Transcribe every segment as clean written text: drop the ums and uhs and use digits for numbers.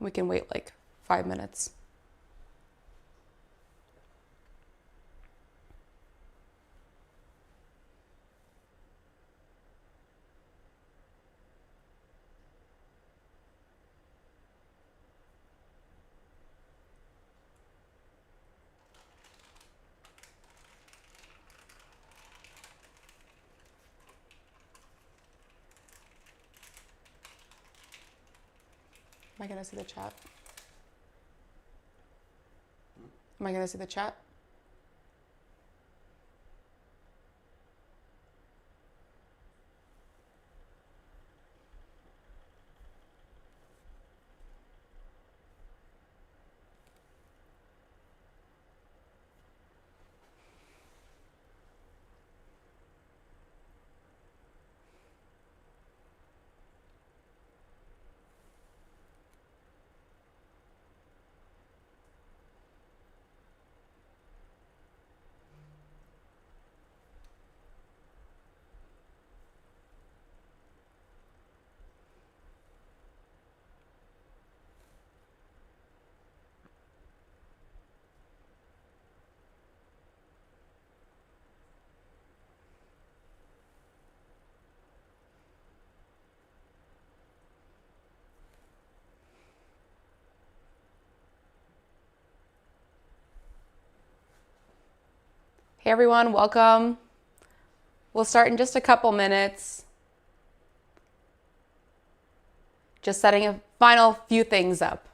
We can wait like 5 minutes. Am I gonna see the chat? Am I gonna see the chat? Hey everyone, welcome. We'll start in just a couple minutes. Just setting a final few things up.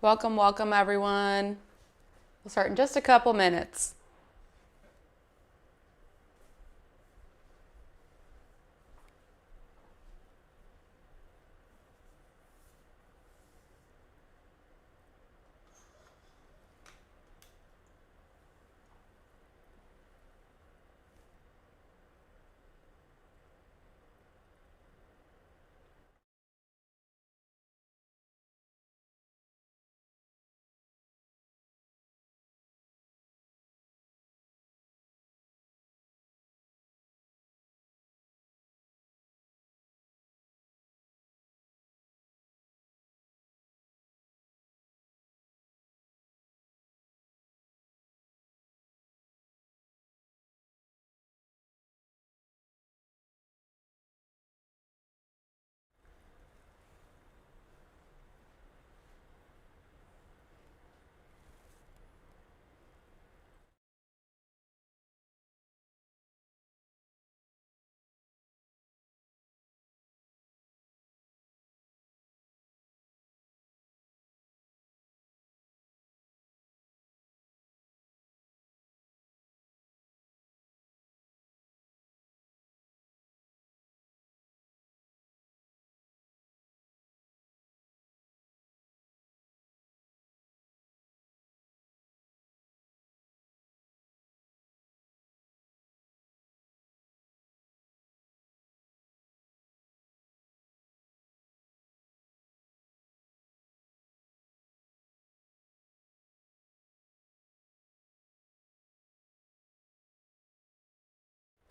Welcome, welcome everyone. We'll start in just a couple minutes.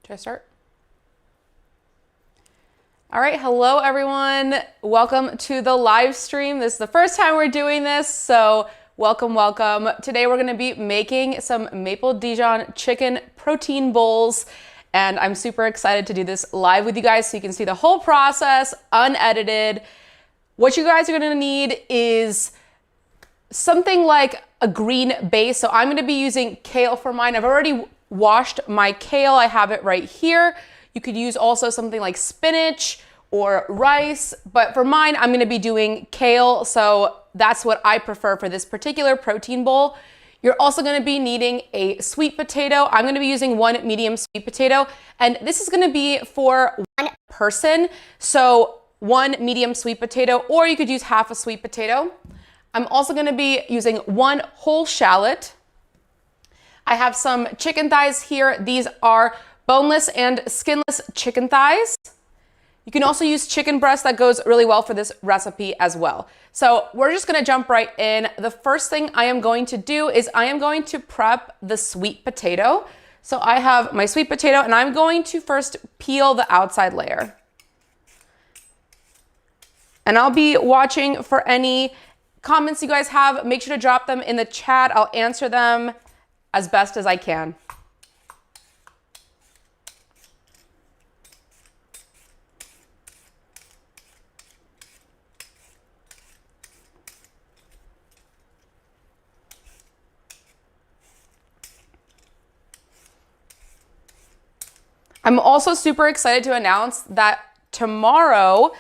Should I start? All right, hello everyone. Welcome to the live stream. This is the first time we're doing this, so welcome, welcome. Today we're gonna be making some maple Dijon chicken protein bowls, and I'm super excited to do this live with you guys so you can see the whole process, unedited. What you guys are gonna need is something like a green base. So I'm gonna be using kale for mine. I've already washed my kale. I have it right here. You could use also something like spinach or rice, but for mine, I'm gonna be doing kale. So that's what I prefer for this particular protein bowl. You're also gonna be needing a sweet potato. I'm gonna be using one medium sweet potato, and this is gonna be for one person. So one medium sweet potato, or you could use half a sweet potato. I'm also gonna be using one whole shallot. I have some chicken thighs here. These are boneless and skinless chicken thighs. You can also use chicken breast. That goes really well for this recipe as well. So we're just gonna jump right in. The first thing I am going to do is I am going to prep the sweet potato. So I have my sweet potato and I'm going to first peel the outside layer. And I'll be watching for any comments you guys have. Make sure to drop them in the chat. I'll answer them as best as I can. I'm also super excited to announce that tomorrow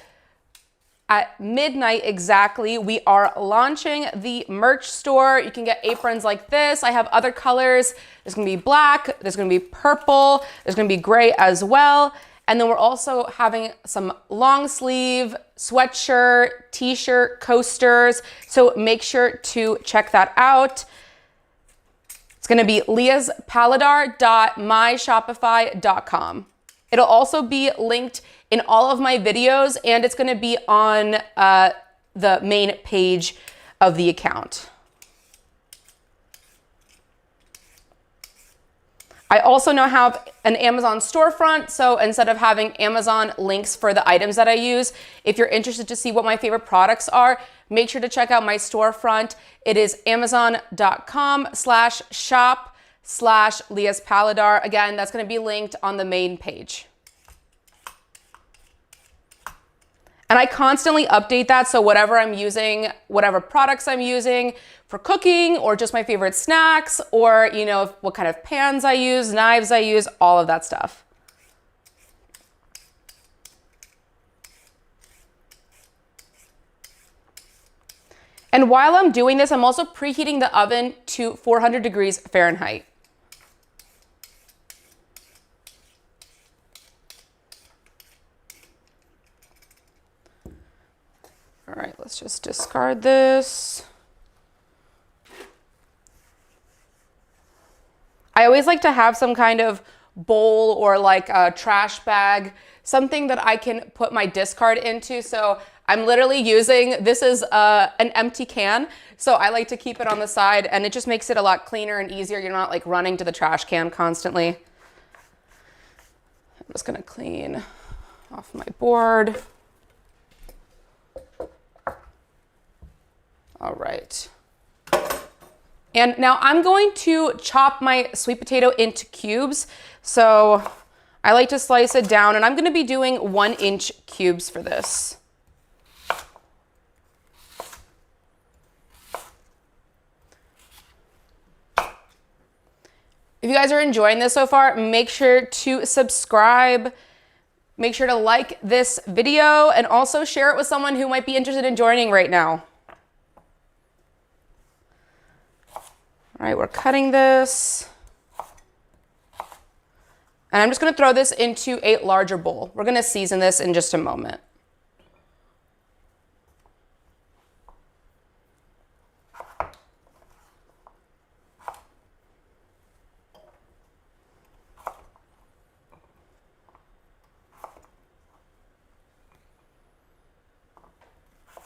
at midnight exactly, we are launching the merch store. You can get aprons like this. I have other colors. There's gonna be black, there's gonna be purple, there's gonna be gray as well. And then we're also having some long sleeve, sweatshirt, t-shirt, coasters. So make sure to check that out. It's gonna be leahspalladar.myshopify.com. It'll also be linked in all of my videos, and it's gonna be on the main page of the account. I also now have an Amazon storefront, so instead of having Amazon links for the items that I use, if you're interested to see what my favorite products are, make sure to check out my storefront. It is amazon.com/shop/leahspalladar. Again, that's gonna be linked on the main page. And I constantly update that, so whatever I'm using, whatever products I'm using for cooking, or just my favorite snacks, or what kind of pans I use, knives I use, all of that stuff. And while I'm doing this, I'm also preheating the oven to 400 degrees Fahrenheit. All right, let's just discard this. I always like to have some kind of bowl or like a trash bag, something that I can put my discard into. So I'm literally using, this is an empty can. So I like to keep it on the side, and it just makes it a lot cleaner and easier. You're not like running to the trash can constantly. I'm just gonna clean off my board. All right. And now I'm going to chop my sweet potato into cubes. So I like to slice it down, and I'm gonna be doing 1-inch cubes for this. If you guys are enjoying this so far, make sure to subscribe. Make sure to like this video and also share it with someone who might be interested in joining right now. All right, we're cutting this. And I'm just gonna throw this into a larger bowl. We're gonna season this in just a moment.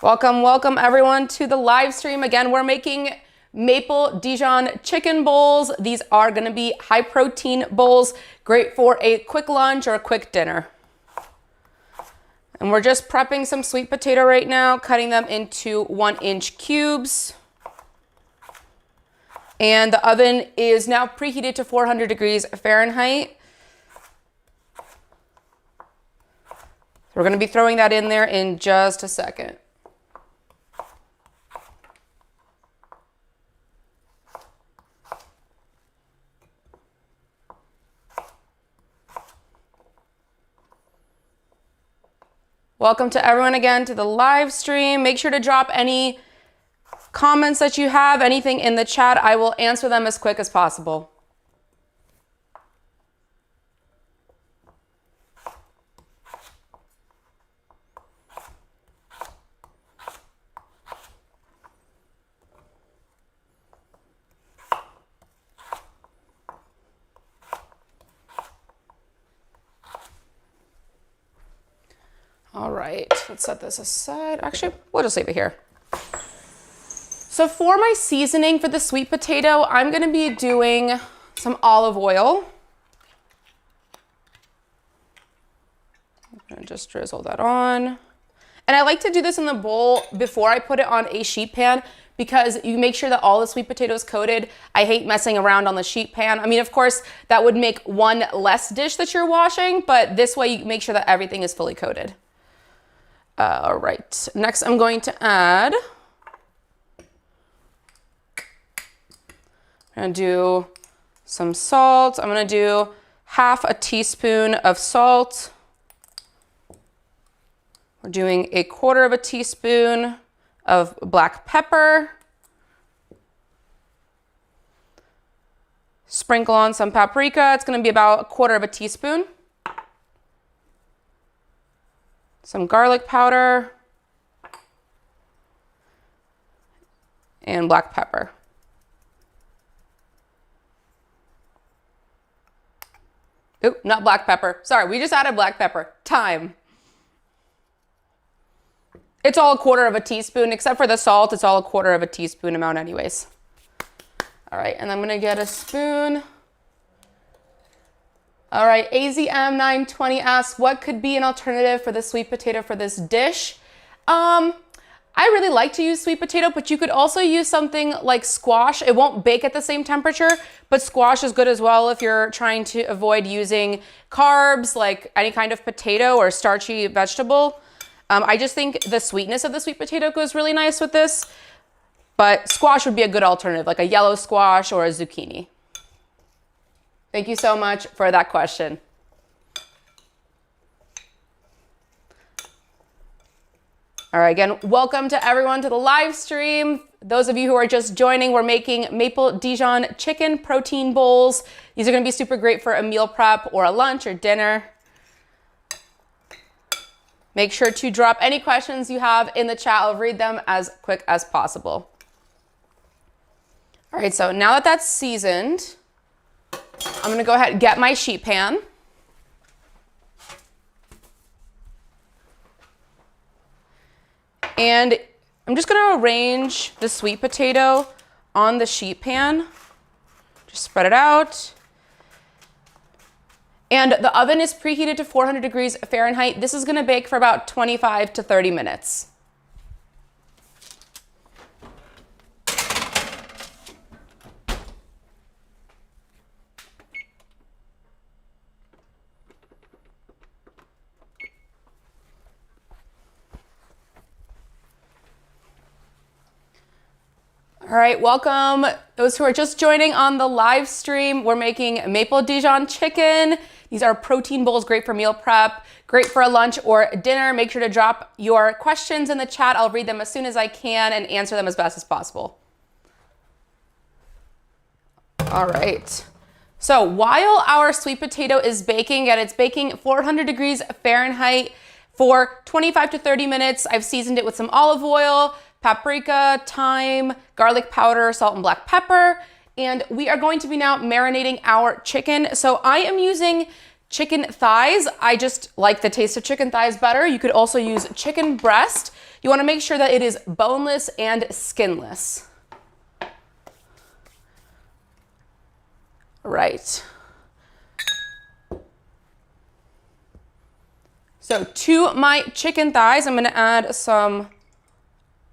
Welcome everyone to the live stream. Again, we're making maple Dijon chicken bowls. These are gonna be high protein bowls, great for a quick lunch or a quick dinner. And we're just prepping some sweet potato right now, cutting them into 1-inch cubes. And the oven is now preheated to 400 degrees Fahrenheit. We're gonna be throwing that in there in just a second. Welcome to everyone again to the live stream. Make sure to drop any comments that you have, anything in the chat. I will answer them as quick as possible. All right, let's set this aside. Actually, we'll just leave it here. So for my seasoning for the sweet potato, I'm gonna be doing some olive oil. I'm gonna just drizzle that on. And I like to do this in the bowl before I put it on a sheet pan because you make sure that all the sweet potato is coated. I hate messing around on the sheet pan. I mean, of course, that would make one less dish that you're washing, but this way you make sure that everything is fully coated. All right, next I'm going to add, I'm gonna do some salt. I'm gonna do half a teaspoon of salt. We're doing 1/4 teaspoon of black pepper. Sprinkle on some paprika. It's gonna be about 1/4 teaspoon. Some garlic powder, and black pepper. Oop, not black pepper. Sorry, we just added black pepper. Thyme. It's all 1/4 teaspoon, except for the salt, it's all 1/4 teaspoon amount anyways. All right, and I'm gonna get a spoon. All right, AZM920 asks, what could be an alternative for the sweet potato for this dish? I really like to use sweet potato, but you could also use something like squash. It won't bake at the same temperature, but squash is good as well if you're trying to avoid using carbs, like any kind of potato or starchy vegetable. I just think the sweetness of the sweet potato goes really nice with this, but squash would be a good alternative, like a yellow squash or a zucchini. Thank you so much for that question. All right, again, welcome to everyone to the live stream. Those of you who are just joining, we're making maple Dijon chicken protein bowls. These are gonna be super great for a meal prep or a lunch or dinner. Make sure to drop any questions you have in the chat. I'll read them as quick as possible. All right, so now that that's seasoned, I'm gonna go ahead and get my sheet pan. And I'm just gonna arrange the sweet potato on the sheet pan. Just spread it out. And the oven is preheated to 400 degrees Fahrenheit. This is gonna bake for about 25 to 30 minutes. All right, welcome those who are just joining on the live stream. We're making maple Dijon chicken. These are protein bowls, great for meal prep, great for a lunch or dinner. Make sure to drop your questions in the chat. I'll read them as soon as I can and answer them as best as possible. All right. So while our sweet potato is baking, and it's baking 400 degrees Fahrenheit for 25 to 30 minutes, I've seasoned it with some olive oil, paprika, thyme, garlic powder, salt, and black pepper. And we are going to be now marinating our chicken. So I am using chicken thighs. I just like the taste of chicken thighs better. You could also use chicken breast. You want to make sure that it is boneless and skinless. Right. So to my chicken thighs, I'm going to add some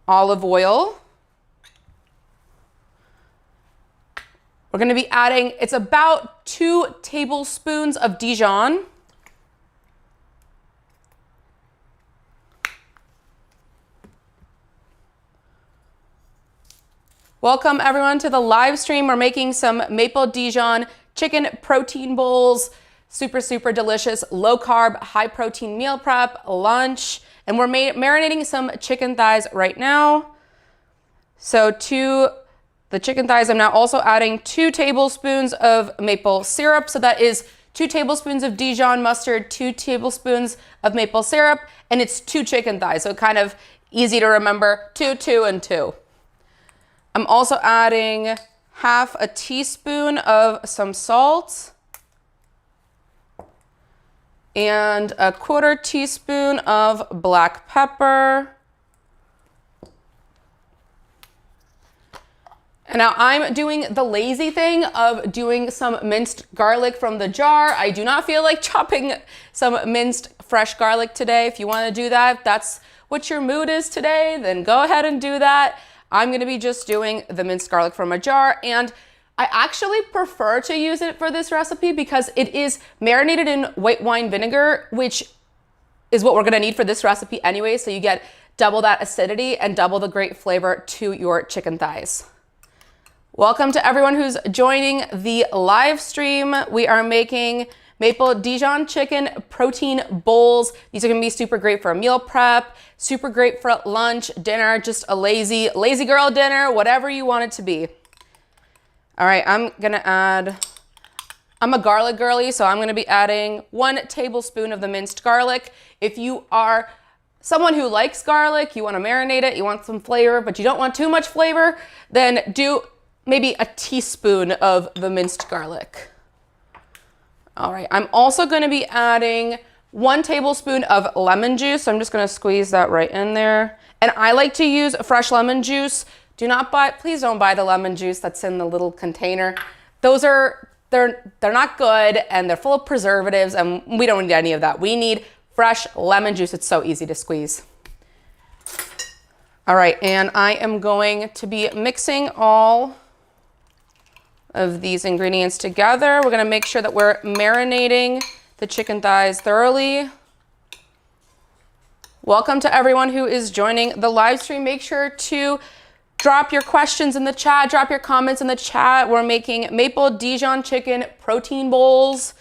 olive oil. We're going to be adding, it's about 2 tablespoons of Dijon. Welcome everyone to the live stream. We're making some maple Dijon chicken protein bowls. super, super delicious, low carb, high protein meal prep, lunch. And we're marinating some chicken thighs right now. So to the chicken thighs, I'm now also adding 2 tablespoons of maple syrup. So that is 2 tablespoons of Dijon mustard, 2 tablespoons of maple syrup, and it's 2 chicken thighs. So kind of easy to remember, 2, 2, and 2. I'm also adding half a teaspoon of some salt and a 1/4 teaspoon of black pepper. And now I'm doing the lazy thing of doing some minced garlic from the jar. I do not feel like chopping some minced fresh garlic today. If you want to do that, if that's what your mood is today, then go ahead and do that. I'm going to be just doing the minced garlic from a jar, and I actually prefer to use it for this recipe because it is marinated in white wine vinegar, which is what we're going to need for this recipe anyway, so you get double that acidity and double the great flavor to your chicken thighs. Welcome to everyone who's joining the live stream. We are making maple Dijon chicken protein bowls. These are gonna be super great for a meal prep, super great for lunch, dinner, just a lazy girl dinner, whatever you want it to be. All right, I'm a garlic girly, so I'm gonna be adding 1 tablespoon of the minced garlic. If you are someone who likes garlic, you wanna marinate it, you want some flavor, but you don't want too much flavor, then do maybe a teaspoon of the minced garlic. All right, I'm also gonna be adding 1 tablespoon of lemon juice. So I'm just gonna squeeze that right in there. And I like to use fresh lemon juice. Please don't buy the lemon juice that's in the little container. They're not good and they're full of preservatives and we don't need any of that. We need fresh lemon juice. It's so easy to squeeze. All right, and I am going to be mixing all of these ingredients together. We're gonna make sure that we're marinating the chicken thighs thoroughly. Welcome to everyone who is joining the live stream. Make sure to drop your questions in the chat, drop your comments in the chat. We're making maple Dijon chicken protein bowls.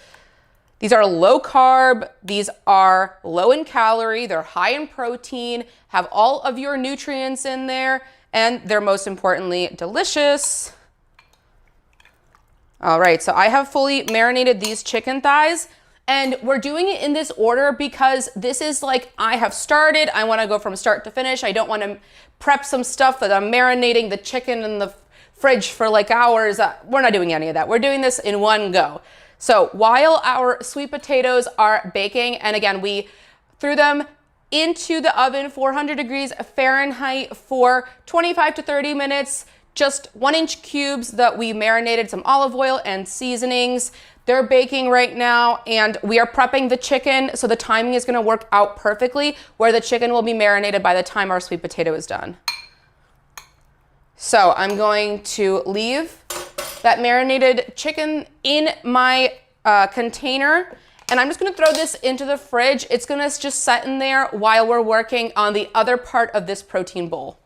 These are low carb, these are low in calorie, they're high in protein, have all of your nutrients in there, and they're most importantly delicious. All right, so I have fully marinated these chicken thighs, and we're doing it in this order because this is like I have started. I want to go from start to finish. I don't want to prep some stuff that I'm marinating the chicken in the fridge for like hours. We're not doing any of that. We're doing this in one go. So while our sweet potatoes are baking, and again, we threw them into the oven, 400 degrees Fahrenheit for 25 to 30 minutes, just 1-inch cubes that we marinated some olive oil and seasonings. They're baking right now, and we are prepping the chicken, so the timing is gonna work out perfectly where the chicken will be marinated by the time our sweet potato is done. So I'm going to leave that marinated chicken in my container, and I'm just gonna throw this into the fridge. It's gonna just set in there while we're working on the other part of this protein bowl.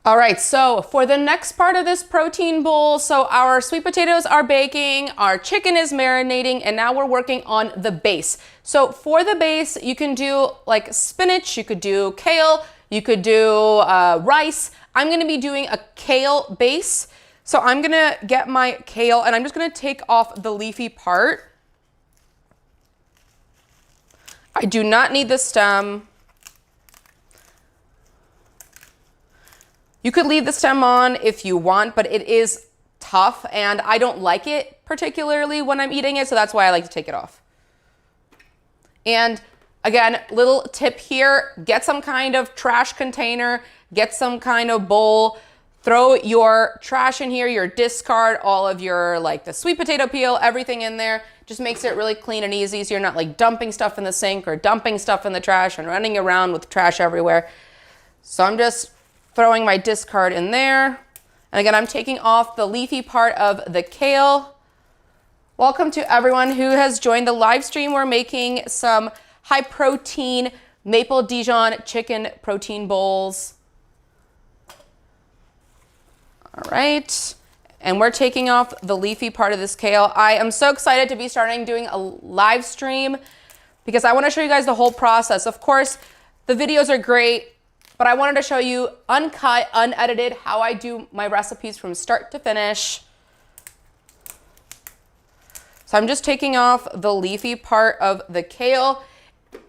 All right, so for the next part of this protein bowl, so our sweet potatoes are baking, our chicken is marinating, and now we're working on the base. So for the base, you can do like spinach, you could do kale, you could do rice. I'm gonna be doing a kale base. So I'm gonna get my kale and I'm just gonna take off the leafy part. I do not need the stem. You could leave the stem on if you want, but it is tough and I don't like it particularly when I'm eating it, so that's why I like to take it off. And again, little tip here, get some kind of trash container, get some kind of bowl, throw your trash in here, your discard, all of your like the sweet potato peel, everything in there. Just makes it really clean and easy so you're not like dumping stuff in the sink or dumping stuff in the trash and running around with trash everywhere. So I'm just throwing my discard in there. And again, I'm taking off the leafy part of the kale. Welcome to everyone who has joined the live stream. We're making some high protein maple Dijon chicken protein bowls. All right. And we're taking off the leafy part of this kale. I am so excited to be starting doing a live stream because I want to show you guys the whole process. Of course, the videos are great, but I wanted to show you uncut, unedited, how I do my recipes from start to finish. So I'm just taking off the leafy part of the kale.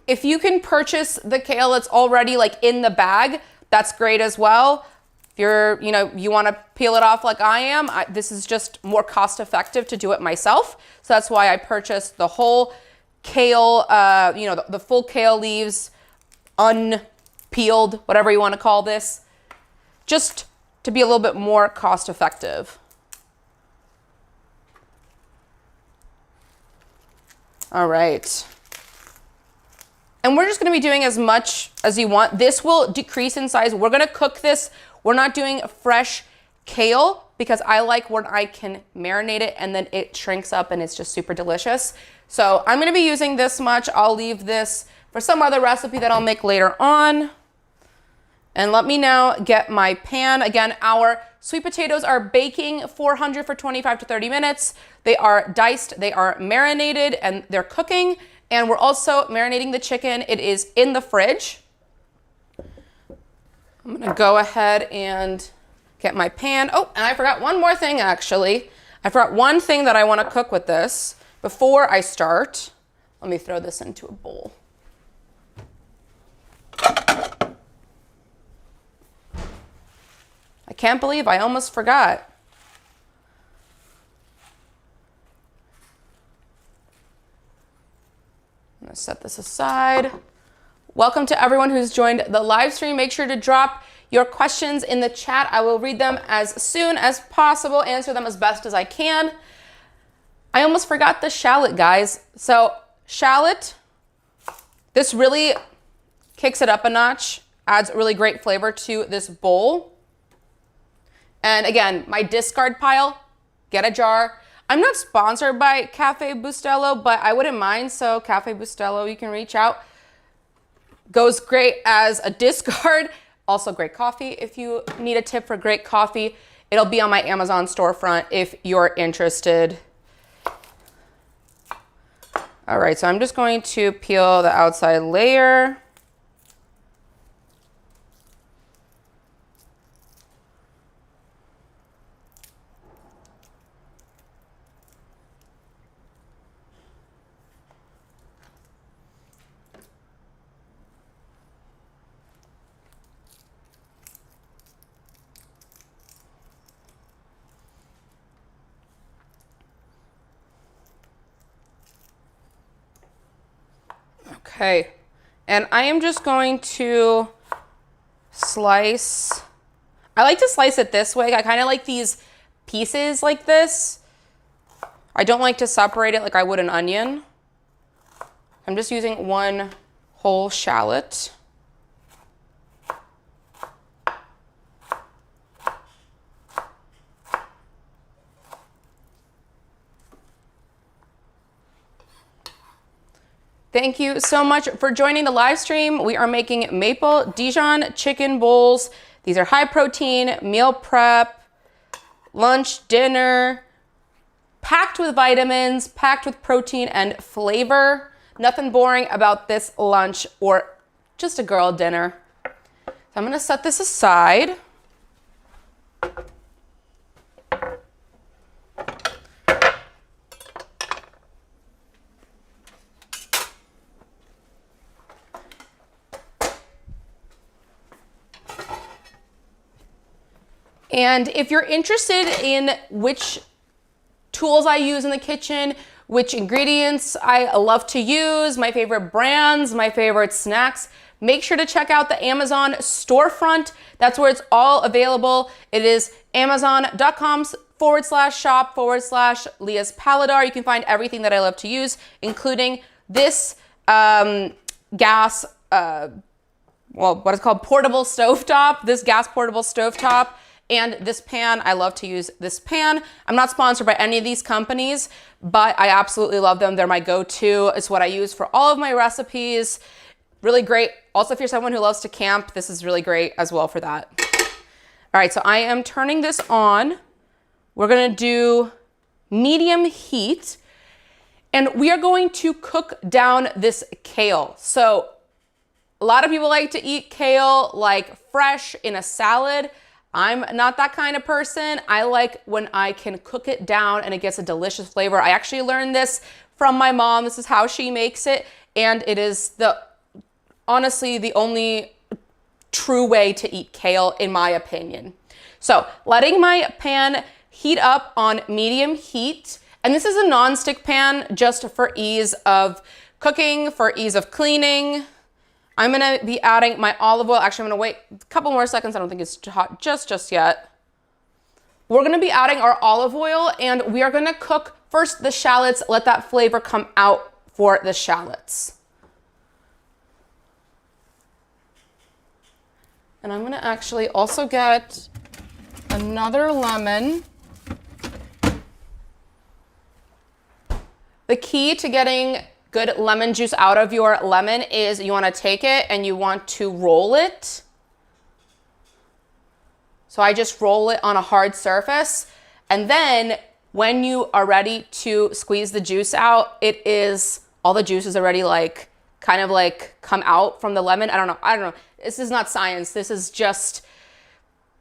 If you can purchase the kale that's already like in the bag, that's great as well. If you're, you want to peel it off like I am, this is just more cost effective to do it myself. So that's why I purchased the whole kale, the full kale leaves, unpeeled, whatever you want to call this, just to be a little bit more cost effective. All right. And we're just going to be doing as much as you want. This will decrease in size. We're going to cook this. We're not doing fresh kale because I like when I can marinate it and then it shrinks up and it's just super delicious. So I'm going to be using this much. I'll leave this for some other recipe that I'll make later on. And let me now get my pan. Again, our sweet potatoes are baking 400 for 25 to 30 minutes. They are diced, they are marinated, and they're cooking. And we're also marinating the chicken. It is in the fridge. I'm gonna go ahead and get my pan. Oh, and I forgot one more thing actually. I forgot one thing that I wanna cook with this before I start. Let me throw this into a bowl. I can't believe I almost forgot. I'm gonna set this aside. Welcome to everyone who's joined the live stream. Make sure to drop your questions in the chat. I will read them as soon as possible, answer them as best as I can. I almost forgot the shallot, guys. So shallot, this really kicks it up a notch, adds a really great flavor to this bowl. And again, my discard pile, get a jar. I'm not sponsored by Cafe Bustelo, but I wouldn't mind. So Cafe Bustelo, you can reach out. Goes great as a discard. Also great coffee. If you need a tip for great coffee, it'll be on my Amazon storefront if you're interested. All right, so I'm just going to peel the outside layer. Okay, and I am just going to slice. I like to slice it this way. I kind of like these pieces like this. I don't like to separate it like I would an onion. I'm just using one whole shallot. Thank you so much for joining the live stream. We are making maple Dijon chicken bowls. These are high protein, meal prep, lunch, dinner, packed with vitamins, packed with protein and flavor. Nothing boring about this lunch or just a girl dinner. So I'm gonna set this aside. And if you're interested in which tools I use in the kitchen, which ingredients I love to use, my favorite brands, my favorite snacks, make sure to check out the Amazon storefront. That's where it's all available. It is amazon.com/shop/Leah's Paladar. You can find everything that I love to use, including this gas, what is called portable stovetop, this gas portable stovetop. And this pan, I love to use this pan. I'm not sponsored by any of these companies, but I absolutely love them. They're my go-to. It's what I use for all of my recipes. Really great. Also, if you're someone who loves to camp, this is really great as well for that. All right, so I am turning this on. We're gonna do medium heat, and we are going to cook down this kale. So a lot of people like to eat kale like fresh in a salad. I'm not that kind of person. I like when I can cook it down and it gets a delicious flavor. I actually learned this from my mom. This is how she makes it, and it is honestly the only true way to eat kale in my opinion. So letting my pan heat up on medium heat, and this is a non-stick pan just for ease of cooking, for ease of cleaning. I'm gonna be adding my olive oil. Actually, I'm gonna wait a couple more seconds. I don't think it's hot just yet. We're gonna be adding our olive oil, and we are gonna cook first the shallots, let that flavor come out for the shallots. And I'm gonna actually also get another lemon. The key to getting good lemon juice out of your lemon is you want to take it and you want to roll it. So I just roll it on a hard surface, and then when you are ready to squeeze the juice out, all the juice is already kind of come out from the lemon. I don't know. This is not science. This is just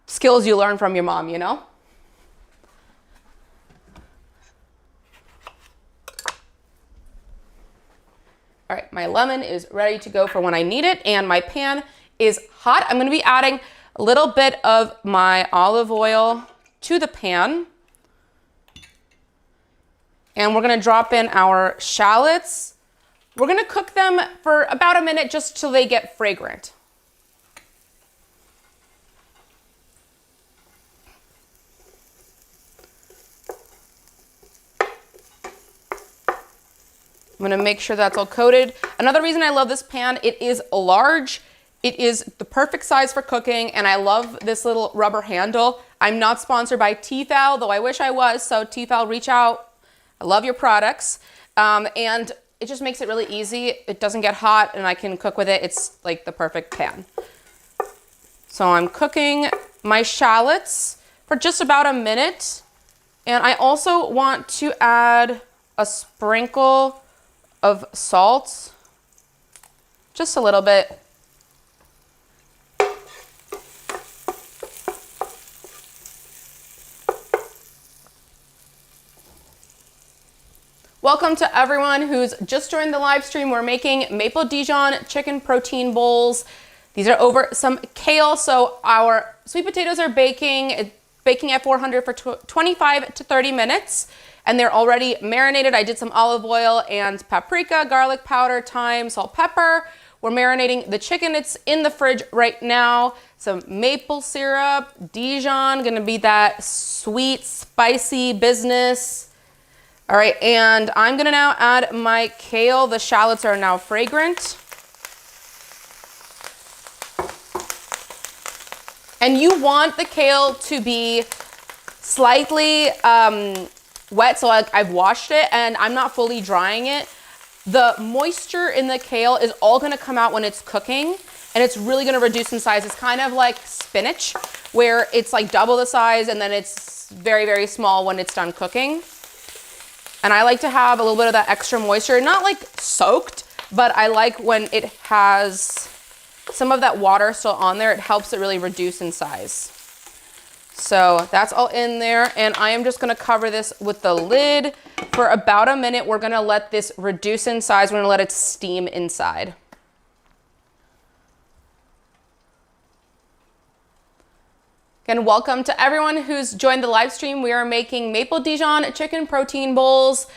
skills you learn from your mom, you know? All right, my lemon is ready to go for when I need it, and my pan is hot. I'm gonna be adding a little bit of my olive oil to the pan. And we're gonna drop in our shallots. We're gonna cook them for about a minute just till they get fragrant. I'm gonna make sure that's all coated. Another reason I love this pan, it is large. It is the perfect size for cooking, and I love this little rubber handle. I'm not sponsored by Tefal, though I wish I was, so Tefal, reach out. I love your products. And it just makes it really easy. It doesn't get hot, and I can cook with it. It's like the perfect pan. So I'm cooking my shallots for just about a minute. And I also want to add a sprinkle of salt, just a little bit. Welcome to everyone who's just joined the live stream. We're making maple Dijon chicken protein bowls. These are over some kale. So our sweet potatoes are baking at 400 for 25 to 30 minutes. And they're already marinated. I did some olive oil and paprika, garlic powder, thyme, salt, pepper. We're marinating the chicken. It's in the fridge right now. Some maple syrup, Dijon, gonna be that sweet, spicy business. All right, and I'm gonna now add my kale. The shallots are now fragrant. And you want the kale to be slightly wet, so I've washed it and I'm not fully drying it. The moisture in the kale is all gonna come out when it's cooking, and it's really gonna reduce in size. It's kind of like spinach, where it's like double the size and then it's very, very small when it's done cooking. And I like to have a little bit of that extra moisture, not like soaked, but I like when it has some of that water still on there. It helps it really reduce in size. So that's all in there, and I am just gonna cover this with the lid for about a minute. We're gonna let this reduce in size. We're gonna let it steam inside. Again, welcome to everyone who's joined the live stream. We are making maple Dijon chicken protein bowls.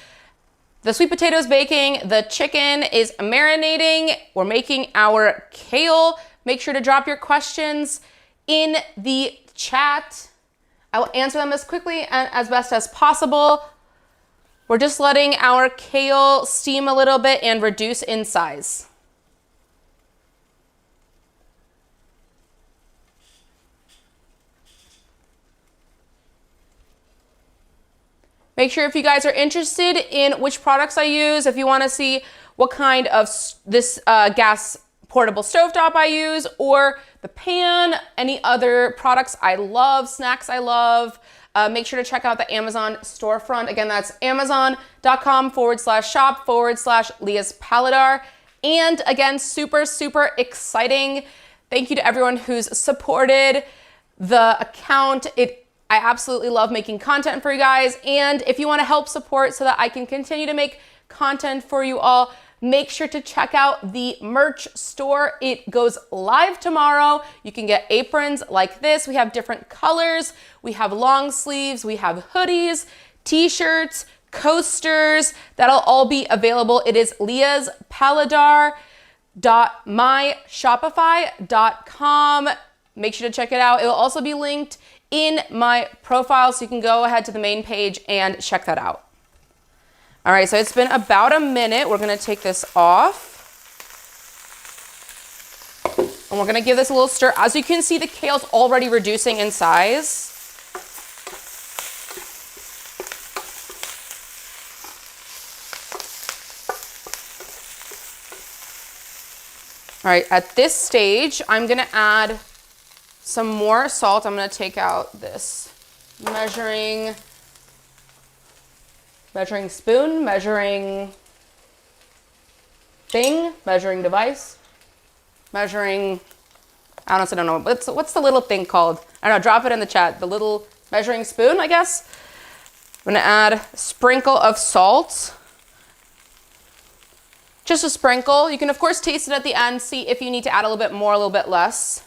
The sweet potato is baking, the chicken is marinating. We're making our kale. Make sure to drop your questions in the chat. I will answer them as quickly and as best as possible. We're just letting our kale steam a little bit and reduce in size. Make sure if you guys are interested in which products I use, if you want to see what kind of this gas portable stovetop I use, or the pan, any other products I love, snacks I love. Make sure to check out the Amazon storefront. Again, that's amazon.com/shop/Leah's Paladar. And again, super, super exciting. Thank you to everyone who's supported the account. I absolutely love making content for you guys. And if you want to help support so that I can continue to make content for you all, make sure to check out the merch store. It goes live tomorrow. You can get aprons like this. We have different colors. We have long sleeves. We have hoodies, t-shirts, coasters. That'll all be available. It is leahspaladar.myshopify.com. Make sure to check it out. It will also be linked in my profile, so you can go ahead to the main page and check that out. All right, so it's been about a minute. We're gonna take this off. And we're gonna give this a little stir. As you can see, the kale's already reducing in size. All right, at this stage, I'm gonna add some more salt. I'm gonna take out this measuring spoon, measuring thing, measuring device, measuring, I honestly don't know, what's the little thing called? I don't know, drop it in the chat. The little measuring spoon, I guess. I'm gonna add a sprinkle of salt. Just a sprinkle. You can of course taste it at the end, see if you need to add a little bit more, a little bit less.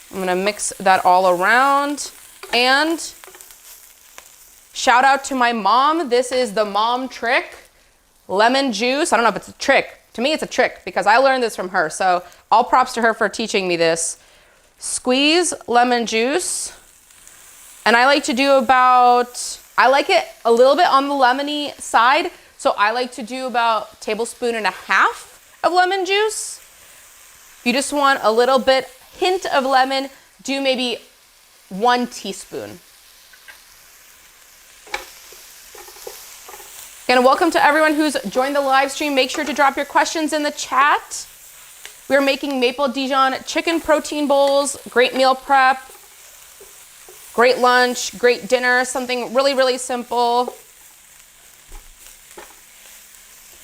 I'm gonna mix that all around. And shout out to my mom. This is the mom trick, lemon juice. I don't know if it's a trick. To me, it's a trick because I learned this from her. So all props to her for teaching me this. Squeeze lemon juice. And I like to do I like it a little bit on the lemony side. So I like to do about 1.5 tablespoons of lemon juice. If you just want a little bit, hint of lemon, do maybe 1 teaspoon. Again, welcome to everyone who's joined the live stream. Make sure to drop your questions in the chat. We're making maple Dijon chicken protein bowls, great meal prep, great lunch, great dinner, something really, really simple.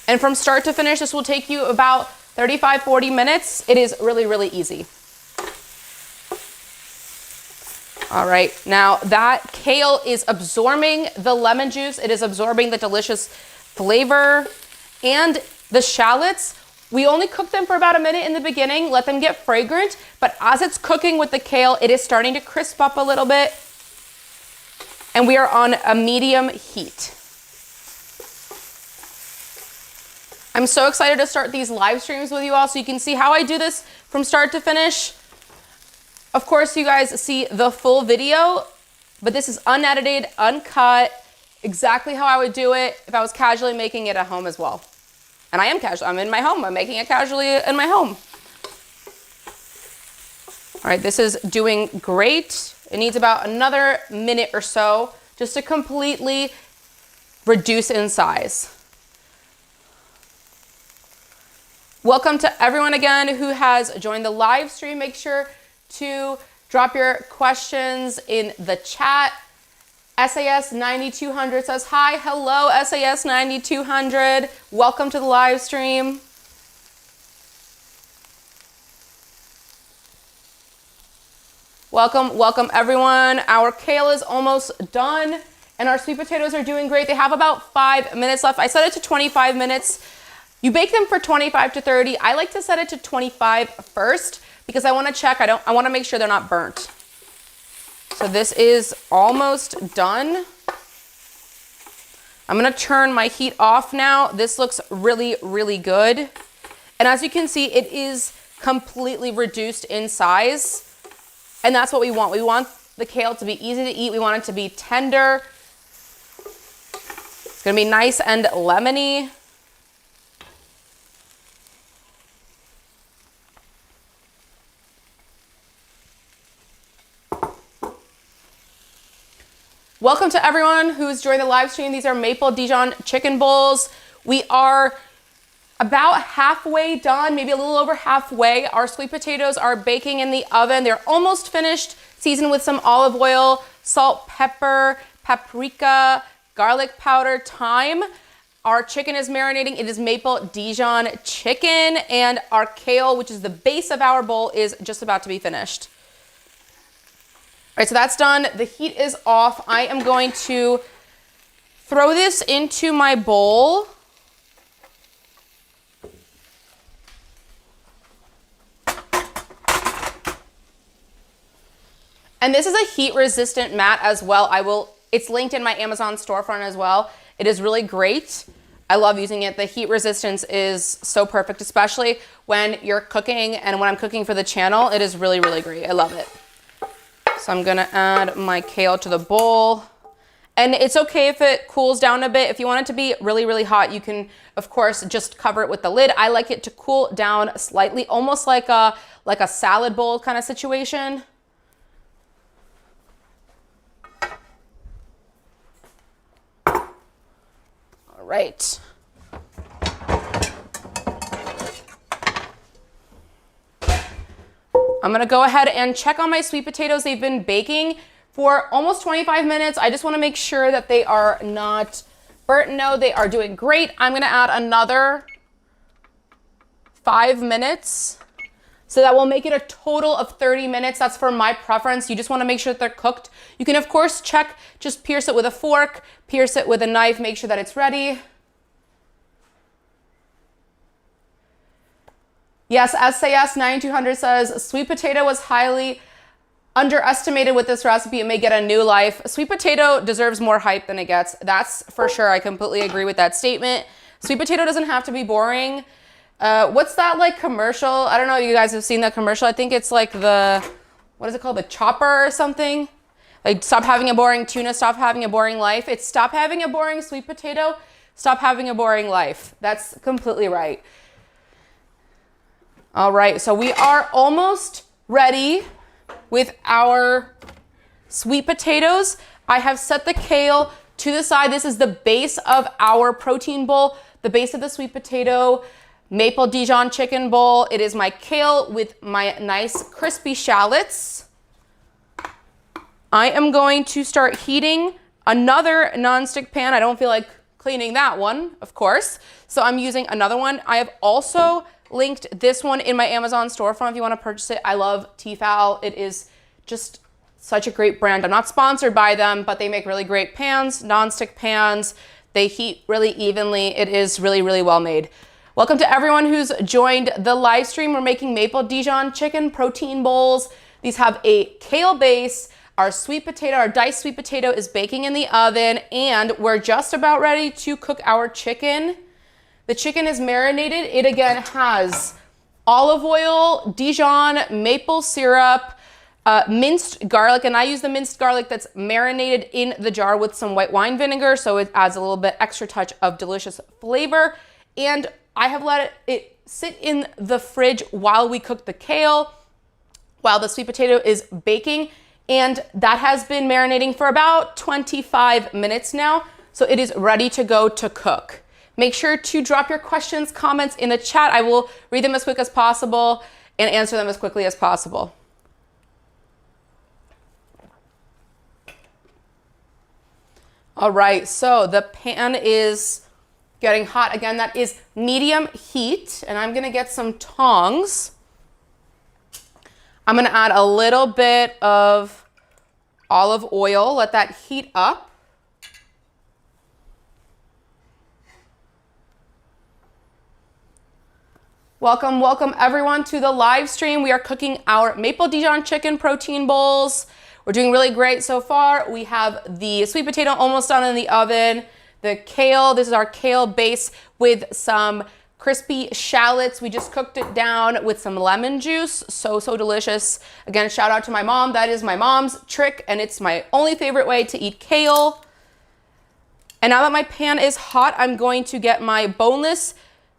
And from start to finish, this will take you about 35-40 minutes. It is really, really easy. All right, now that kale is absorbing the lemon juice. It is absorbing the delicious flavor. And the shallots, we only cook them for about a minute in the beginning, let them get fragrant. But as it's cooking with the kale, it is starting to crisp up a little bit. And we are on a medium heat. I'm so excited to start these live streams with you all so you can see how I do this from start to finish. Of course, you guys see the full video, but this is unedited, uncut, exactly how I would do it if I was casually making it at home as well. And I am casual, I'm in my home, I'm making it casually in my home. All right, this is doing great. It needs about another minute or so just to completely reduce in size. Welcome to everyone again who has joined the live stream. Make sure to drop your questions in the chat. SAS9200 says, hi, hello, SAS9200. Welcome to the live stream. Welcome, welcome everyone. Our kale is almost done and our sweet potatoes are doing great. They have about 5 minutes left. I set it to 25 minutes. You bake them for 25 to 30. I like to set it to 25 first because I want to check. I want to make sure they're not burnt. So this is almost done. I'm going to turn my heat off now. This looks really, really good. And as you can see, it is completely reduced in size. And that's what we want. We want the kale to be easy to eat. We want it to be tender. It's going to be nice and lemony. Welcome to everyone who's joined the live stream. These are maple Dijon chicken bowls. We are about halfway done, maybe a little over halfway. Our sweet potatoes are baking in the oven. They're almost finished, seasoned with some olive oil, salt, pepper, paprika, garlic powder, thyme. Our chicken is marinating. It is maple Dijon chicken, and our kale, which is the base of our bowl, is just about to be finished. All right, so that's done. The heat is off. I am going to throw this into my bowl. And this is a heat resistant mat as well. It's linked in my Amazon storefront as well. It is really great. I love using it. The heat resistance is so perfect, especially when you're cooking and when I'm cooking for the channel. It is really, really great. I love it. So I'm gonna add my kale to the bowl. And it's okay if it cools down a bit. If you want it to be really, really hot, you can, of course, just cover it with the lid. I like it to cool down slightly, almost like a salad bowl kind of situation. All right. I'm gonna go ahead and check on my sweet potatoes. They've been baking for almost 25 minutes. I just wanna make sure that they are not burnt. No, they are doing great. I'm gonna add another 5 minutes. So that will make it a total of 30 minutes. That's for my preference. You just wanna make sure that they're cooked. You can of course check, just pierce it with a fork, pierce it with a knife, make sure that it's ready. Yes, SAS9200 says, sweet potato was highly underestimated with this recipe. It may get a new life. Sweet potato deserves more hype than it gets. That's for sure. I completely agree with that statement. Sweet potato doesn't have to be boring. What's that like commercial? I don't know if you guys have seen that commercial. I think it's like what is it called? The chopper or something? Like stop having a boring tuna, stop having a boring life. It's stop having a boring sweet potato, stop having a boring life. That's completely right. All right, so we are almost ready with our sweet potatoes. I have set the kale to the side. This is the base of our protein bowl, the base of the sweet potato maple Dijon chicken bowl. It is my kale with my nice crispy shallots. I am going to start heating another nonstick pan. I don't feel like cleaning that one, of course. So I'm using another one. I have also linked this one in my Amazon storefront if you want to purchase it. I love Tefal. It is just such a great brand. I'm not sponsored by them, but they make really great pans, nonstick pans. They heat really evenly. It is really, really well made. Welcome to everyone who's joined the live stream. We're making maple Dijon chicken protein bowls. These have a kale base. Our sweet potato, our diced sweet potato is baking in the oven, and we're just about ready to cook our chicken. The chicken is marinated. It again has olive oil, Dijon, maple syrup, minced garlic, and I use the minced garlic that's marinated in the jar with some white wine vinegar, so it adds a little bit extra touch of delicious flavor. And I have let it sit in the fridge while we cook the kale, while the sweet potato is baking, and that has been marinating for about 25 minutes now, so it is ready to go to cook. Make sure to drop your questions, comments in the chat. I will read them as quick as possible and answer them as quickly as possible. All right, so the pan is getting hot. Again, that is medium heat, and I'm gonna get some tongs. I'm gonna add a little bit of olive oil, let that heat up. Welcome, welcome everyone to the live stream. We are cooking our maple Dijon chicken protein bowls. We're doing really great so far. We have the sweet potato almost done in the oven. The kale, this is our kale base with some crispy shallots. We just cooked it down with some lemon juice. So, so delicious. Again, shout out to my mom. That is my mom's trick, and it's my only favorite way to eat kale. And now that my pan is hot, I'm going to get my boneless,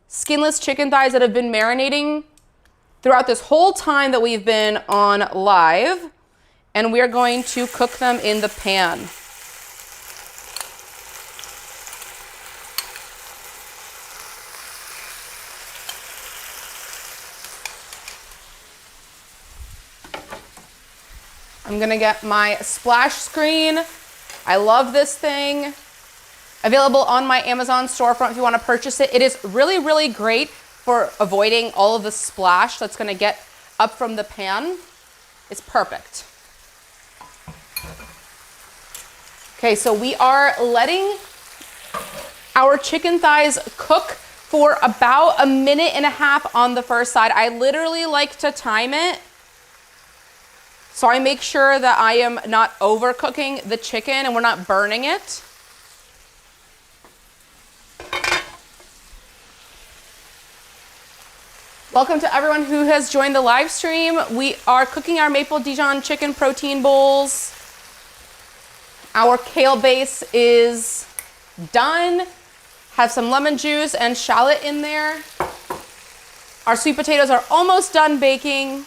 skinless chicken thighs that have been marinating throughout this whole time that we've been on live, and we're going to cook them in the pan. I'm gonna get my splash screen. I love this thing. Available on my Amazon storefront if you wanna purchase it. It is really, really great for avoiding all of the splash that's gonna get up from the pan. It's perfect. Okay, so we are letting our chicken thighs cook for about 1.5 minutes on the first side. I literally like to time it, so I make sure that I am not overcooking the chicken and we're not burning it. Welcome to everyone who has joined the live stream. We are cooking our maple Dijon chicken protein bowls. Our kale base is done. Have some lemon juice and shallot in there. Our sweet potatoes are almost done baking.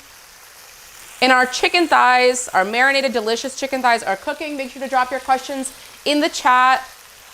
And our chicken thighs, our marinated delicious chicken thighs are cooking. Make sure to drop your questions in the chat.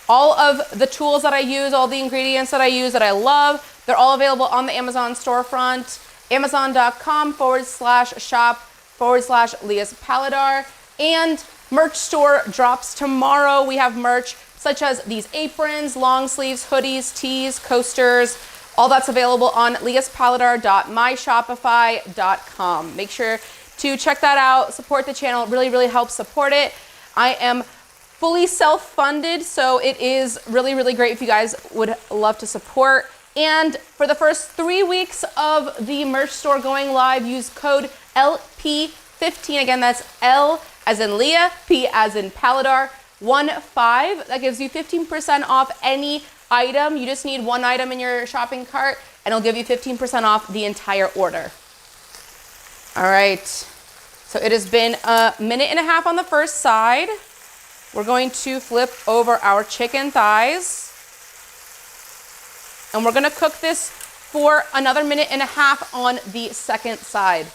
All of the tools that I use, all the ingredients that I use that I love, they're all available on the Amazon storefront, amazon.com/shop/Leah's Paladar. And merch store drops tomorrow. We have merch such as these aprons, long sleeves, hoodies, tees, coasters. All that's available on leahspaladar.myshopify.com. Make sure to check that out. Support the channel. It really, really helps support it. I am fully self-funded, so it is really, really great if you guys would love to support. And for the first 3 weeks of the merch store going live, use code LP15. Again, that's L as in Leah, P as in Paladar, 15. That gives you 15% off any item. You just need one item in your shopping cart and it'll give you 15% off the entire order. All right, so it has been 1.5 minutes on the first side. We're going to flip over our chicken thighs. And we're gonna cook this for another 1.5 minutes on the second side.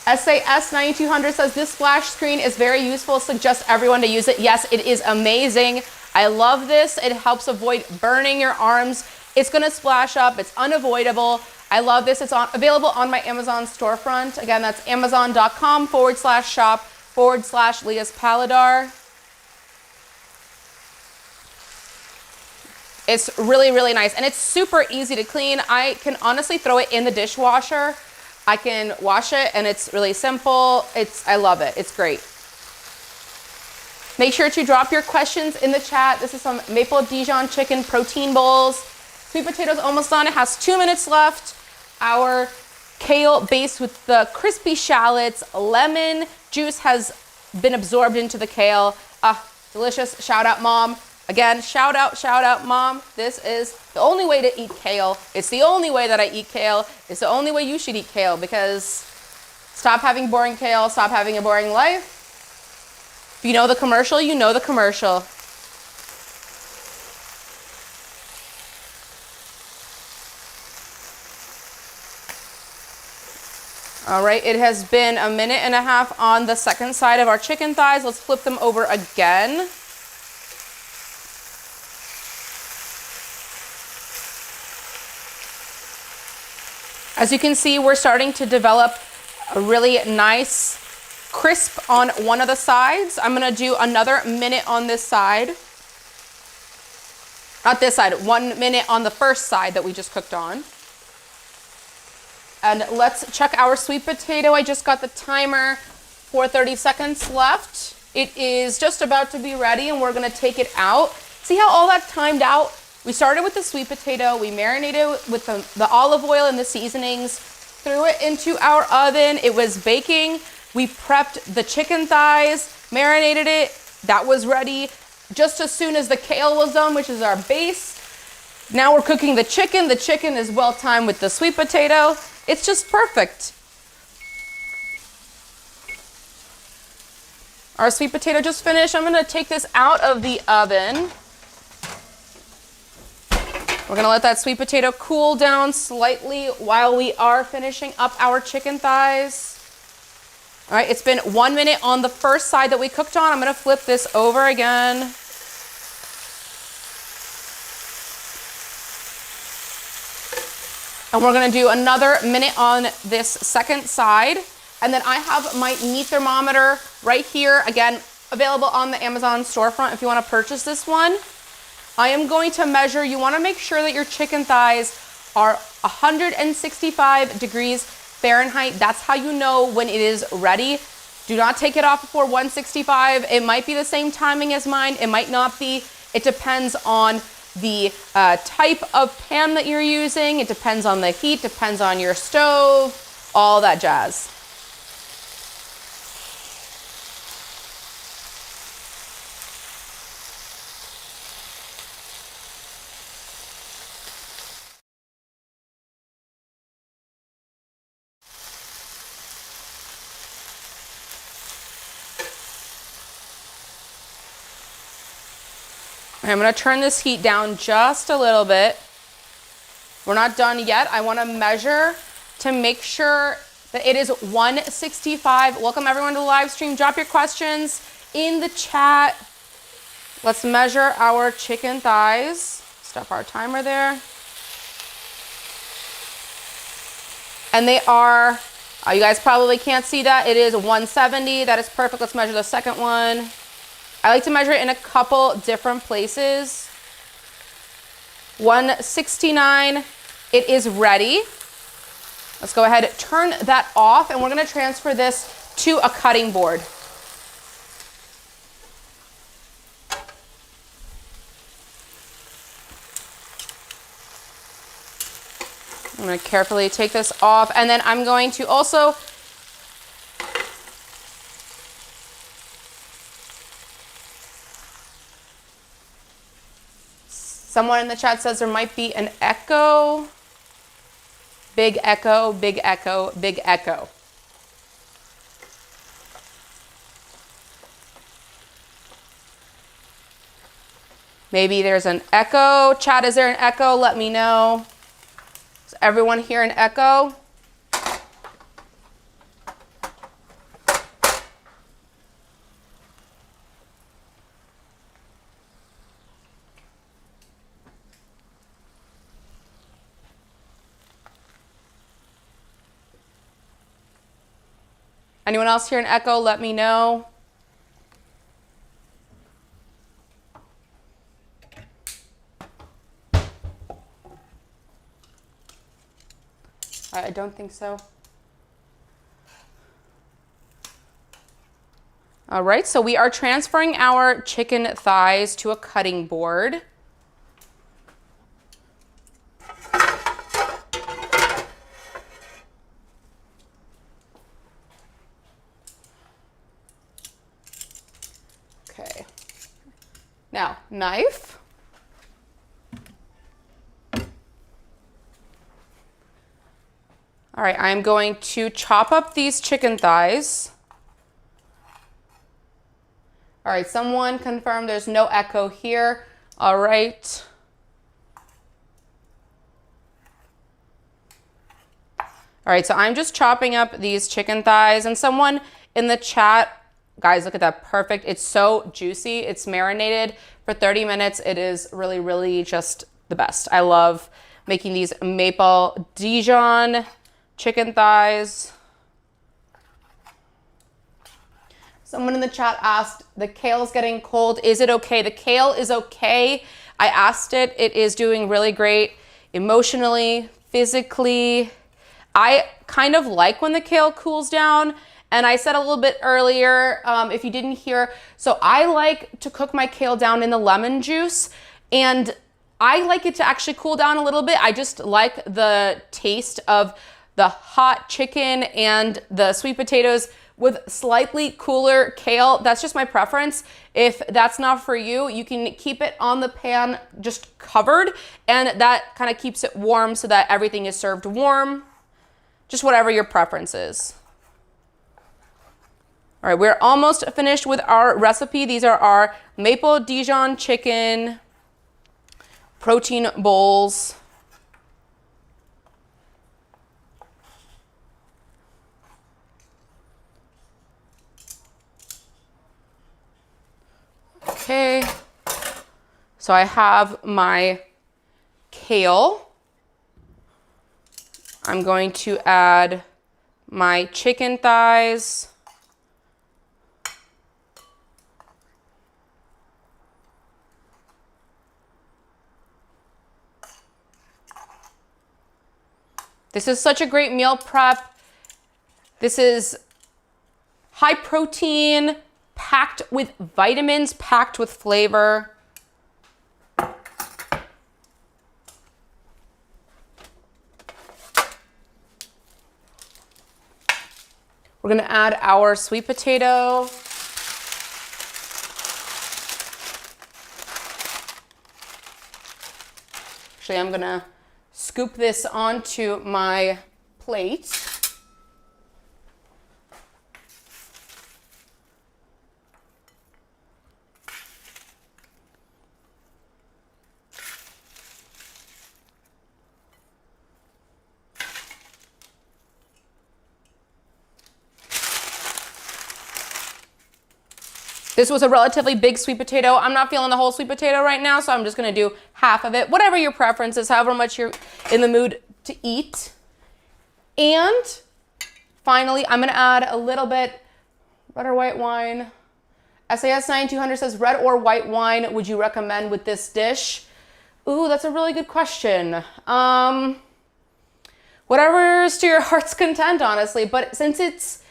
SAS 9200 says this splash screen is very useful. Suggest everyone to use it. Yes, it is amazing. I love this. It helps avoid burning your arms. It's gonna splash up. It's unavoidable. I love this. It's available on my Amazon storefront. Again, that's amazon.com/shop/Leah's Paladar. It's really, really nice. And it's super easy to clean. I can honestly throw it in the dishwasher. I can wash it and it's really simple. I love it. It's great. Make sure to drop your questions in the chat. This is some maple Dijon chicken protein bowls. Sweet potatoes almost done. It has 2 minutes left. Our kale base with the crispy shallots. Lemon juice has been absorbed into the kale. Delicious. Shout out, Mom. Again, shout out, Mom. This is the only way to eat kale. It's the only way that I eat kale. It's the only way you should eat kale, because stop having boring kale, stop having a boring life. If you know the commercial, you know the commercial. All right, it has been 1.5 minutes on the second side of our chicken thighs. Let's flip them over again. As you can see, we're starting to develop a really nice crisp on one of the sides. I'm gonna do another minute on this side. Not this side, 1 minute on the first side that we just cooked on. And let's check our sweet potato. I just got the timer for 30 seconds left. It is just about to be ready and we're gonna take it out. See how all that timed out? We started with the sweet potato, we marinated it with the olive oil and the seasonings, threw it into our oven, it was baking. We prepped the chicken thighs, marinated it, that was ready. Just as soon as the kale was done, which is our base, now we're cooking the chicken. The chicken is well timed with the sweet potato. It's just perfect. Our sweet potato just finished. I'm gonna take this out of the oven. We're gonna let that sweet potato cool down slightly while we are finishing up our chicken thighs. All right, it's been 1 minute on the first side that we cooked on. I'm gonna flip this over again. And we're gonna do another minute on this second side. And then I have my meat thermometer right here. Again, available on the Amazon storefront if you wanna purchase this one. I am going to measure, you wanna make sure that your chicken thighs are 165 degrees Fahrenheit. That's how you know when it is ready. Do not take it off before 165. It might be the same timing as mine. It might not be. It depends on the type of pan that you're using. It depends on the heat, depends on your stove, all that jazz. I'm gonna turn this heat down just a little bit. We're not done yet. I wanna measure to make sure that it is 165. Welcome everyone to the live stream. Drop your questions in the chat. Let's measure our chicken thighs. Stop our timer there. And they are, you guys probably can't see that. It is 170, that is perfect. Let's measure the second one. I like to measure it in a couple different places. 169, it is ready. Let's go ahead and turn that off, and we're gonna transfer this to a cutting board. I'm gonna carefully take this off, and then I'm going to also someone in the chat says there might be an echo. Big echo, big echo, big echo. Maybe there's an echo. Chat, is there an echo? Let me know. Does everyone hear an echo? Anyone else hear an echo? Let me know. I don't think so. All right, so we are transferring our chicken thighs to a cutting board. Okay. Now, knife. All right, I'm going to chop up these chicken thighs. All right, someone confirmed there's no echo here. All right. All right, so I'm just chopping up these chicken thighs, and someone in the chat, guys, look at that, perfect. It's so juicy. It's marinated for 30 minutes. It is really, really just the best. I love making these maple Dijon chicken thighs. Someone in the chat asked, the kale's getting cold. Is it okay? The kale is okay. I asked it. It is doing really great emotionally, physically. I kind of like when the kale cools down. And I said a little bit earlier, if you didn't hear, so I like to cook my kale down in the lemon juice, and I like it to actually cool down a little bit. I just like the taste of the hot chicken and the sweet potatoes with slightly cooler kale. That's just my preference. If that's not for you, you can keep it on the pan just covered, and that kind of keeps it warm so that everything is served warm. Just whatever your preference is. All right, we're almost finished with our recipe. These are our maple Dijon chicken protein bowls. Okay, so I have my kale. I'm going to add my chicken thighs. This is such a great meal prep. This is high protein, packed with vitamins, packed with flavor. We're gonna add our sweet potato. Actually, I'm gonna scoop this onto my plate. This was a relatively big sweet potato. I'm not feeling the whole sweet potato right now, so I'm just gonna do half of it, whatever your preference is, however much you're in the mood to eat. And finally, I'm gonna add a little bit red or white wine. SAS 9200 says, red or white wine would you recommend with this dish? Ooh, that's a really good question. Whatever's to your heart's content, honestly, but since it's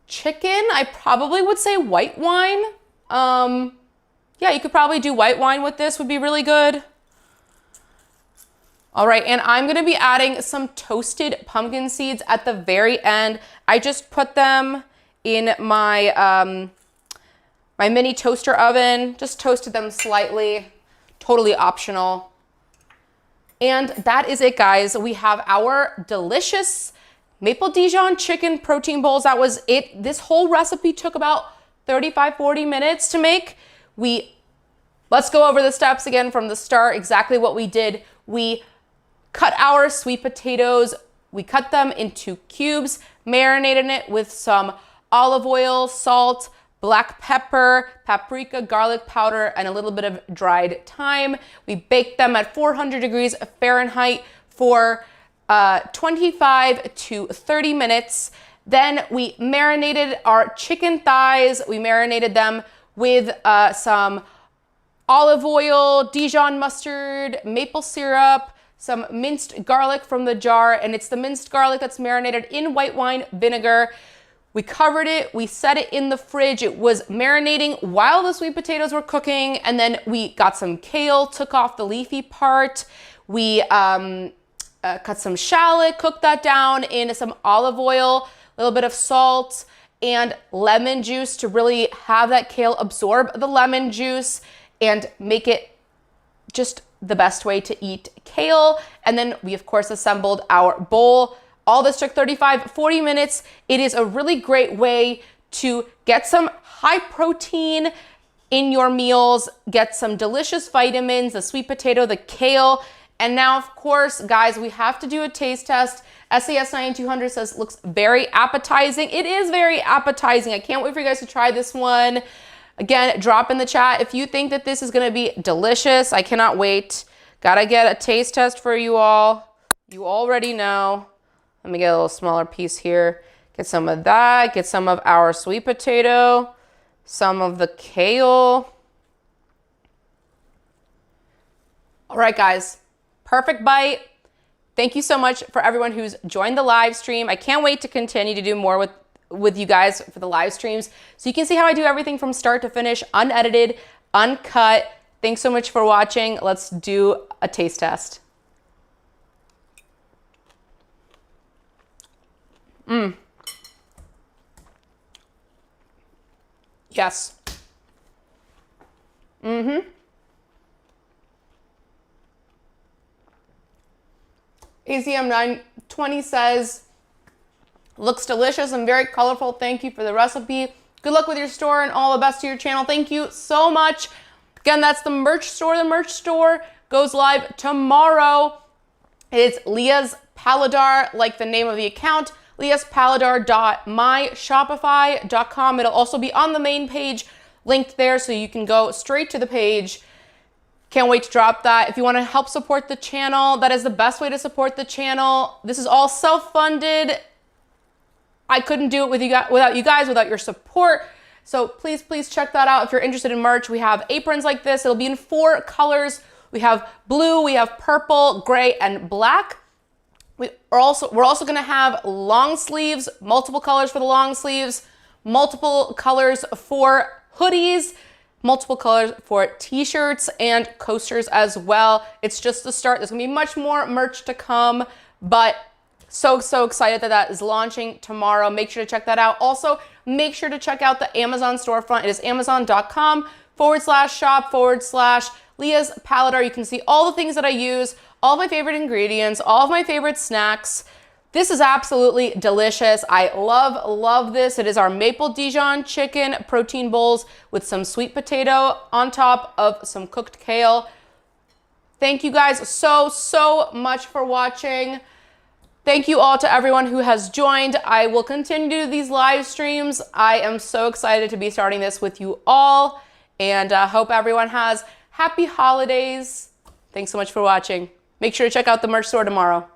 chicken, I probably would say white wine. Yeah, you could probably do white wine with this, would be really good. All right, and I'm gonna be adding some toasted pumpkin seeds at the very end. I just put them in my, my mini toaster oven, just toasted them slightly, totally optional. And that is it, guys. We have our delicious maple Dijon chicken protein bowls. That was it. This whole recipe took about 35-40 minutes to make. Let's go over the steps again from the start, exactly what we did. We cut our sweet potatoes, we cut them into cubes, marinated it with some olive oil, salt, black pepper, paprika, garlic powder, and a little bit of dried thyme. We baked them at 400 degrees Fahrenheit for 25 to 30 minutes. Then we marinated our chicken thighs. We marinated them with some olive oil, Dijon mustard, maple syrup, some minced garlic from the jar, and it's the minced garlic that's marinated in white wine vinegar. We covered it, we set it in the fridge. It was marinating while the sweet potatoes were cooking, and then we got some kale, took off the leafy part. We cut some shallot, cooked that down in some olive oil, a little bit of salt, and lemon juice to really have that kale absorb the lemon juice and make it just the best way to eat kale. And then we, of course, assembled our bowl. All this took 35-40 minutes. It is a really great way to get some high protein in your meals, get some delicious vitamins, the sweet potato, the kale. And now, of course, guys, we have to do a taste test. SAS 9200 says looks very appetizing. It is very appetizing. I can't wait for you guys to try this one. Again, drop in the chat if you think that this is gonna be delicious. I cannot wait. Gotta get a taste test for you all. You already know. Let me get a little smaller piece here. Get some of that, get some of our sweet potato, some of the kale. All right, guys. Perfect bite. Thank you so much for everyone who's joined the live stream. I can't wait to continue to do more with you guys for the live streams. So you can see how I do everything from start to finish, unedited, uncut. Thanks so much for watching. Let's do a taste test. Yes. ACM 920 says, looks delicious and very colorful. Thank you for the recipe. Good luck with your store and all the best to your channel. Thank you so much. Again, that's the merch store. The merch store goes live tomorrow. It's Leah's Paladar, like the name of the account, leahspaladar.myshopify.com. It'll also be on the main page, linked there, so you can go straight to the page. Can't wait to drop that. If you want to help support the channel, that is the best way to support the channel. This is all self-funded. I couldn't do it with you guys, without your support. So please, please check that out. If you're interested in merch, we have aprons like this. It'll be in 4 colors. We have blue, we have purple, gray, and black. We're also gonna have long sleeves, multiple colors for the long sleeves, multiple colors for hoodies, multiple colors for t-shirts and coasters as well. It's just the start. There's gonna be much more merch to come, but so excited that that is launching tomorrow. Make sure to check that out. Also, make sure to check out the Amazon storefront. It is amazon.com/shop/Leah's Paladar. You can see all the things that I use, all of my favorite ingredients, all of my favorite snacks. This is absolutely delicious. I love this. It is our maple Dijon chicken protein bowls with some sweet potato on top of some cooked kale. Thank you guys so much for watching. Thank you all to everyone who has joined. I will continue to do these live streams. I am so excited to be starting this with you all, and hope everyone has happy holidays. Thanks so much for watching. Make sure to check out the merch store tomorrow.